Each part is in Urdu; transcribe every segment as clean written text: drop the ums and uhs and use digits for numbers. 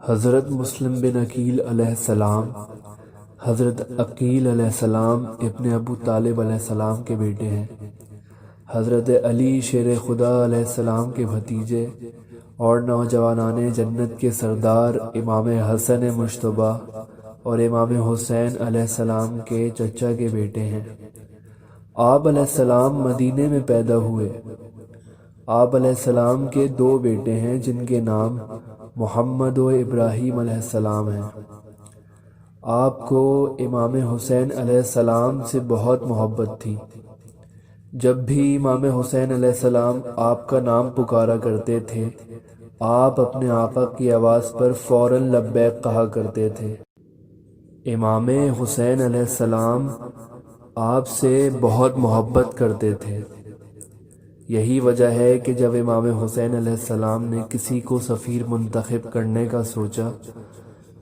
حضرت مسلم بن عقیل علیہ السلام حضرت عقیل علیہ السلام ابن ابو طالب علیہ السلام کے بیٹے ہیں۔ حضرت علی شیر خدا علیہ السلام کے بھتیجے اور نوجوانان جنت کے سردار امام حسن مجتبیٰ اور امام حسین علیہ السلام کے چچا کے بیٹے ہیں۔ آپ علیہ السلام مدینے میں پیدا ہوئے۔ آپ علیہ السلام کے دو بیٹے ہیں جن کے نام محمد و ابراہیم علیہ السلام ہیں۔ آپ کو امام حسین علیہ السلام سے بہت محبت تھی۔ جب بھی امام حسین علیہ السلام آپ کا نام پکارا کرتے تھے، آپ اپنے آقا کی آواز پر فوراً لبیک کہا کرتے تھے۔ امام حسین علیہ السلام آپ سے بہت محبت کرتے تھے۔ یہی وجہ ہے کہ جب امام حسین علیہ السلام نے کسی کو سفیر منتخب کرنے کا سوچا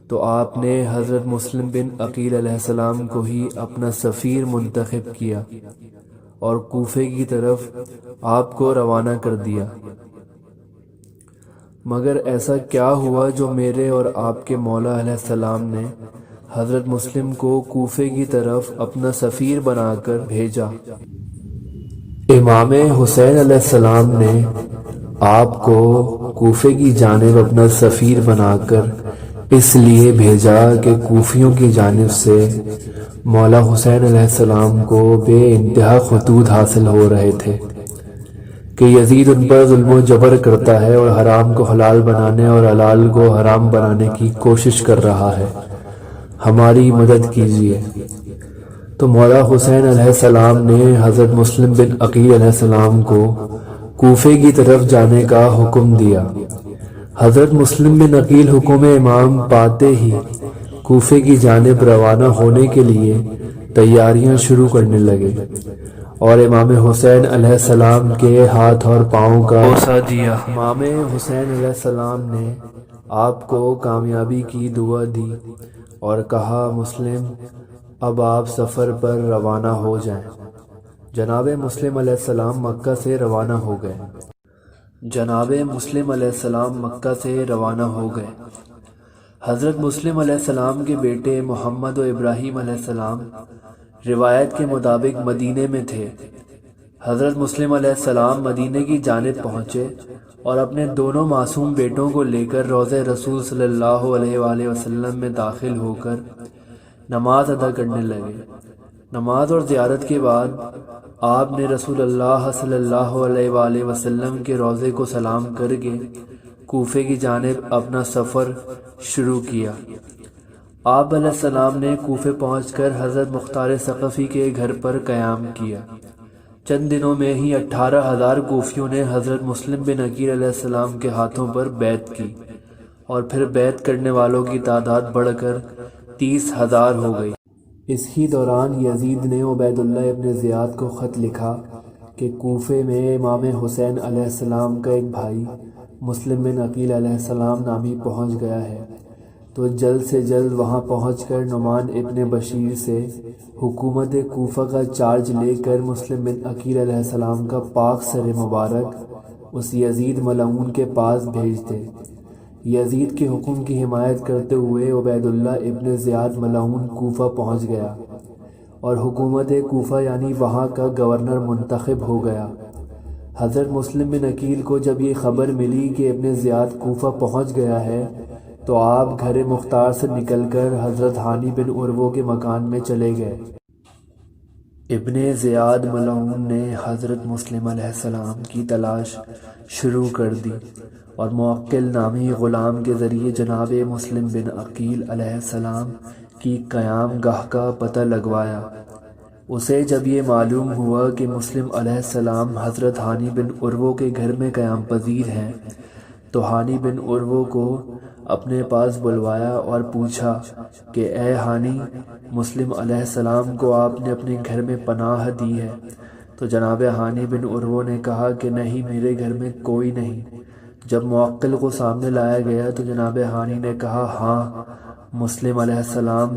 تو آپ نے حضرت مسلم بن عقیل علیہ السلام کو ہی اپنا سفیر منتخب کیا اور کوفے کی طرف آپ کو روانہ کر دیا۔ مگر ایسا کیا ہوا جو میرے اور آپ کے مولا علیہ السلام نے حضرت مسلم کو کوفے کی طرف اپنا سفیر بنا کر بھیجا؟ امام حسین علیہ السلام نے آپ کو کوفے کی جانب اپنا سفیر بنا کر اس لیے بھیجا کہ کوفیوں کی جانب سے مولا حسین علیہ السلام کو بے انتہا خطوط حاصل ہو رہے تھے کہ یزید ان پر ظلم و جبر کرتا ہے اور حرام کو حلال بنانے اور حلال کو حرام بنانے کی کوشش کر رہا ہے، ہماری مدد کیجیے۔ تو مولا حسین علیہ السلام نے حضرت مسلم بن عقیل علیہ السلام کو کوفے کی طرف جانے کا حکم دیا۔ حضرت مسلم بن عقیل حکم امام پاتے ہی کوفے کی جانب روانہ ہونے کے لیے تیاریاں شروع کرنے لگے اور امام حسین علیہ السلام کے ہاتھ اور پاؤں کا بوسہ دیا۔ امام حسین علیہ السلام نے آپ کو کامیابی کی دعا دی اور کہا، مسلم اب آپ سفر پر روانہ ہو جائیں۔ جناب مسلم علیہ السلام مکہ سے روانہ ہو گئے۔ جناب مسلم علیہ السلام مکہ سے روانہ ہو گئے۔ حضرت مسلم علیہ السلام کے بیٹے محمد و ابراہیم علیہ السلام روایت کے مطابق مدینے میں تھے۔ حضرت مسلم علیہ السلام مدینے کی جانب پہنچے اور اپنے دونوں معصوم بیٹوں کو لے کر روضہ رسول صلی اللہ علیہ وآلہ وسلم میں داخل ہو کر نماز ادا کرنے لگے۔ نماز اور زیارت کے بعد آپ نے رسول اللہ صلی اللہ علیہ وآلہ وسلم کے روضے کو سلام کر کے کوفے کی جانب اپنا سفر شروع کیا۔ آپ علیہ السلام نے کوفے پہنچ کر حضرت مختار ثقفی کے گھر پر قیام کیا۔ چند دنوں میں ہی 18,000 کوفیوں نے حضرت مسلم بن عقیل علیہ السلام کے ہاتھوں پر بیعت کی اور پھر بیعت کرنے والوں کی تعداد بڑھ کر 30,000 ہو گئی۔ اس ہی دوران یزید نے عبید اللہ ابن زیاد کو خط لکھا کہ کوفے میں امام حسین علیہ السلام کا ایک بھائی مسلم بن عقیل علیہ السلام نامی پہنچ گیا ہے، تو جلد سے جلد وہاں پہنچ کر نعمان ابن بشیر سے حکومت کوفہ کا چارج لے کر مسلم بن عقیل علیہ السلام کا پاک سر مبارک اس یزید ملعون کے پاس بھیج دے۔ یزید کے حکم کی حمایت کرتے ہوئے عبید اللہ ابن زیاد ملعون کوفہ پہنچ گیا اور حکومت کوفہ یعنی وہاں کا گورنر منتخب ہو گیا۔ حضرت مسلم بن عقیل کو جب یہ خبر ملی کہ ابن زیاد کوفہ پہنچ گیا ہے تو آپ گھر مختار سے نکل کر حضرت ہانی بن عروہ کے مکان میں چلے گئے۔ ابن زیاد ملعون نے حضرت مسلم علیہ السلام کی تلاش شروع کر دی اور معقل نامی غلام کے ذریعے جناب مسلم بن عقیل علیہ السلام کی قیام گاہ کا پتہ لگوایا۔ اسے جب یہ معلوم ہوا کہ مسلم علیہ السلام حضرت ہانی بن عروہ کے گھر میں قیام پذیر ہیں تو ہانی بن عروہ کو اپنے پاس بلوایا اور پوچھا کہ اے ہانی، مسلم علیہ السلام کو آپ نے اپنے گھر میں پناہ دی ہے؟ تو جناب ہانی بن عروہ نے کہا کہ نہیں، میرے گھر میں کوئی نہیں۔ جب معقل کو سامنے لایا گیا تو جناب ہانی نے کہا، ہاں، مسلم علیہ السلام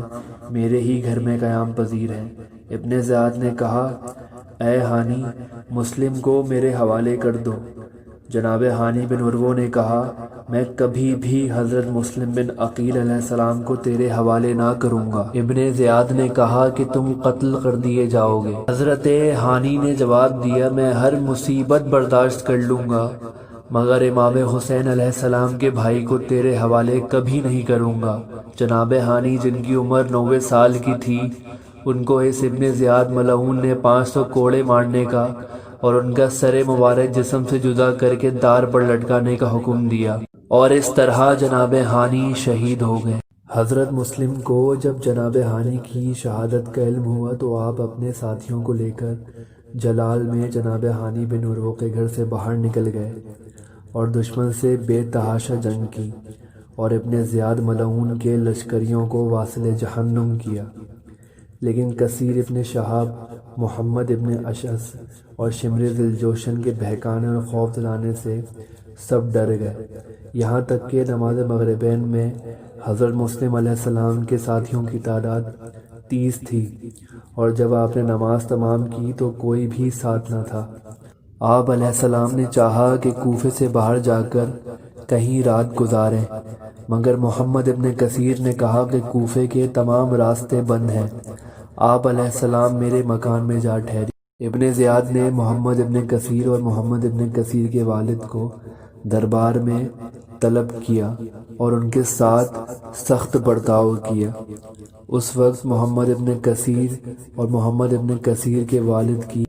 میرے ہی گھر میں قیام پذیر ہیں۔ ابن زیاد نے کہا، اے ہانی، مسلم کو میرے حوالے کر دو۔ جناب ہانی بن عروہ نے کہا، میں کبھی بھی حضرت مسلم بن عقیل علیہ السلام کو تیرے حوالے نہ کروں گا۔ ابن زیاد نے کہا کہ تم قتل کر دیے جاؤ گے۔ حضرت ہانی نے جواب دیا میں ہر مصیبت برداشت کر لوں گا مگر امام حسین علیہ السلام کے بھائی کو تیرے حوالے کبھی نہیں کروں گا۔ جناب ہانی جن کی عمر 90 سال کی تھی، ان کو اس ابن زیاد ملعون نے 500 کوڑے مارنے کا اور ان کا سر مبارک جسم سے جدا کر کے دار پر لٹکانے کا حکم دیا، اور اس طرح جناب ہانی شہید ہو گئے۔ حضرت مسلم کو جب جناب ہانی کی شہادت کا علم ہوا تو آپ اپنے ساتھیوں کو لے کر جلال میں جناب ہانی بن عروہ کے گھر سے باہر نکل گئے اور دشمن سے بے تحاشا جنگ کی اور ابن زیاد ملعون کے لشکریوں کو واصل جہنم کیا۔ لیکن کثیر ابن شہاب، محمد ابن اشعث اور شمر ذی الجوشن کے بہکانے اور خوف دلانے سے سب ڈر گئے، یہاں تک کہ نماز مغربین میں حضرت مسلم علیہ السلام کے ساتھیوں کی تعداد 30 تھی، اور جب آپ نے نماز تمام کی تو کوئی بھی ساتھ نہ تھا۔ آپ علیہ السلام نے چاہا کہ کوفے سے باہر جا کر کہیں رات گزاریں، مگر محمد ابن کثیر نے کہا کہ کوفے کے تمام راستے بند ہیں، آپ علیہ السلام میرے مکان میں جا ٹھہری۔ ابن زیاد نے محمد ابن کثیر اور محمد ابن کثیر کے والد کو دربار میں طلب کیا اور ان کے ساتھ سخت برتاؤ کیا۔ اس وقت محمد ابن کثیر اور محمد ابن کثیر کے والد کی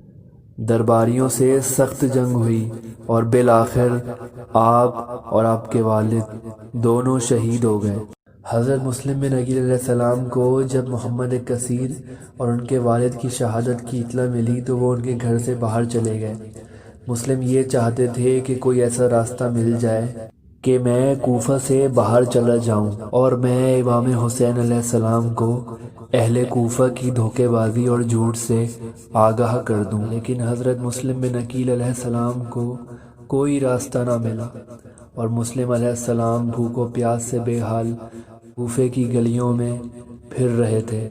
درباریوں سے سخت جنگ ہوئی اور بالآخر آپ اور آپ کے والد دونوں شہید ہو گئے۔ حضرت مسلم بن عقیل علیہ السلام کو جب محمد کثیر اور ان کے والد کی شہادت کی اطلاع ملی تو وہ ان کے گھر سے باہر چلے گئے۔ مسلم یہ چاہتے تھے کہ کوئی ایسا راستہ مل جائے کہ میں کوفہ سے باہر چلا جاؤں اور میں امام حسین علیہ السلام کو اہل کوفہ کی دھوکے بازی اور جھوٹ سے آگاہ کر دوں، لیکن حضرت مسلم بن عقیل علیہ السلام کو کوئی راستہ نہ ملا، اور مسلم علیہ السلام بھوک و پیاس سے بے حال کوفے کی گلیوں میں پھر رہے تھے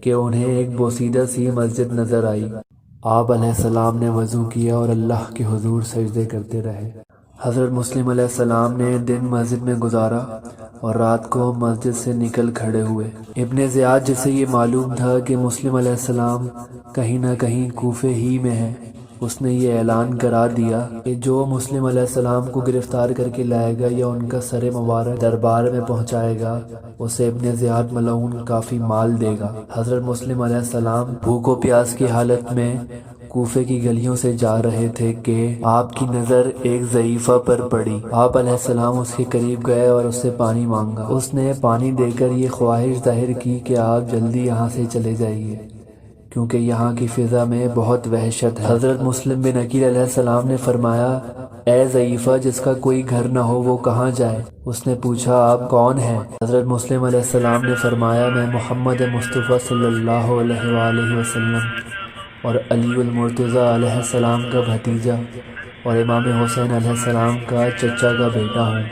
کہ انہیں ایک بوسیدہ سی مسجد نظر آئی۔ آپ علیہ السلام نے وضو کیا اور اللہ کے حضور سجدے کرتے رہے۔ حضرت مسلم علیہ السلام نے دن مسجد میں گزارا اور رات کو مسجد سے نکل کھڑے ہوئے۔ ابن زیاد جسے یہ معلوم تھا کہ مسلم علیہ السلام کہیں نہ کہیں کوفے ہی میں ہیں، اس نے یہ اعلان کرا دیا کہ جو مسلم علیہ السلام کو گرفتار کر کے لائے گا یا ان کا سر مبارک دربار میں پہنچائے گا اسے ابن زیاد ملعون کافی مال دے گا۔ حضرت مسلم علیہ السلام بھوک و پیاس کی حالت میں کوفے کی گلیوں سے جا رہے تھے کہ آپ کی نظر ایک ضعیفہ پر پڑی۔ آپ علیہ السلام اس کے قریب گئے اور اس سے پانی مانگا۔ اس نے پانی دے کر یہ خواہش ظاہر کی کہ آپ جلدی یہاں سے چلے جائیے کیونکہ یہاں کی فضا میں بہت وحشت ہے۔ حضرت مسلم بن عقیل علیہ السلام نے فرمایا اے ضعیفہ جس کا کوئی گھر نہ ہو وہ کہاں جائے؟ اس نے پوچھا آپ کون ہیں؟ حضرت مسلم علیہ السلام نے فرمایا میں محمد مصطفیٰ صلی اللہ علیہ وآلہ وسلم اور علی المرتضیٰ علیہ السلام کا بھتیجا اور امام حسین علیہ السلام کا چچا کا بیٹا ہوں۔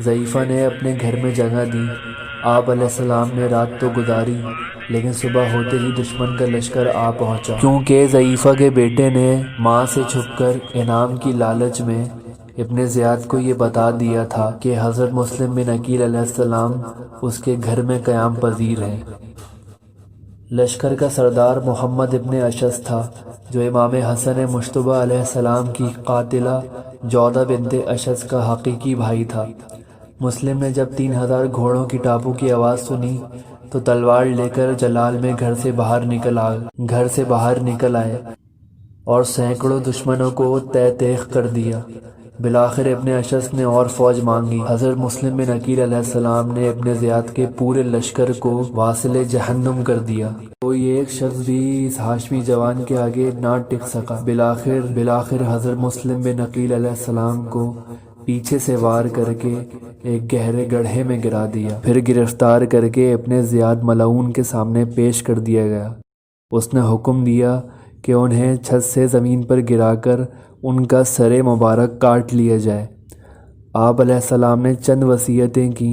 ضعیفہ نے اپنے گھر میں جگہ دی۔ آپ علیہ السلام نے رات تو گزاری لیکن صبح ہوتے ہی دشمن کا لشکر آ پہنچا۔ کیونکہ ضعیفہ کے بیٹے نے ماں سے چھپ کر انعام کی لالچ میں ابن زیاد کو یہ بتا دیا تھا کہ حضرت مسلم بن عقیل علیہ السلام اس کے گھر میں قیام پذیر ہیں۔ لشکر کا سردار محمد ابن اشعث تھا جو امام حسن مشتبہ علیہ السلام کی قاتلہ جودہ بنت اشعث کا حقیقی بھائی تھا۔ مسلم نے جب 3000 گھوڑوں کی ٹاپوں کی آواز سنی تو تلوار لے کر جلال میں گھر سے باہر نکل آئے اور سینکڑوں دشمنوں کو تہ تیغ کر دیا۔ بالآخر ابن اشعث نے اور فوج مانگی۔ حضرت مسلم بن عقیل علیہ السلام نے ابن زیاد کے پورے لشکر کو واصل جہنم کر دیا۔ کوئی ایک شخص بھی اس ہاشمی جوان کے آگے نہ ٹک سکا۔ بالآخر حضرت مسلم بن عقیل علیہ السلام کو پیچھے سے وار کر کے ایک گہرے گڑھے میں گرا دیا، پھر گرفتار کر کے ابن زیاد ملعون کے سامنے پیش کر دیا گیا۔ اس نے حکم دیا کہ انہیں چھت سے زمین پر گرا کر ان کا سر مبارک کاٹ لیا جائے۔ آپ علیہ السلام نے چند وصیتیں کی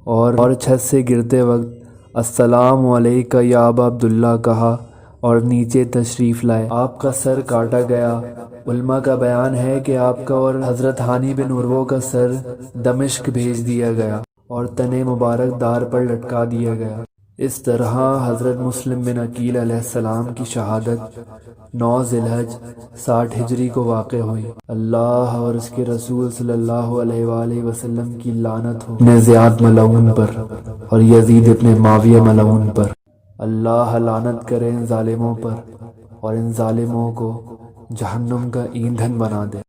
اور چھت سے گرتے وقت السلام علیکہ یا ابا عبداللہ کہا اور نیچے تشریف لائے۔ آپ کا سر کاٹا گیا۔ علماء کا بیان ہے کہ آپ کا اور حضرت ہانی بن عروہ کا سر دمشق بھیج دیا گیا اور تن مبارک دار پر لٹکا دیا گیا۔ اس طرح حضرت مسلم بن عقیل علیہ السلام کی شہادت 9 ذی الحج 60 ہجری کو واقع ہوئی۔ اللہ اور اس کے رسول صلی اللہ علیہ وآلہ وسلم کی لعنت ہو ابن زیاد ملعون پر اور یزید ابن معاویہ ملعون پر۔ اللہ لعنت کرے ان ظالموں پر اور ان ظالموں کو جہنم کا ایندھن بنا دے۔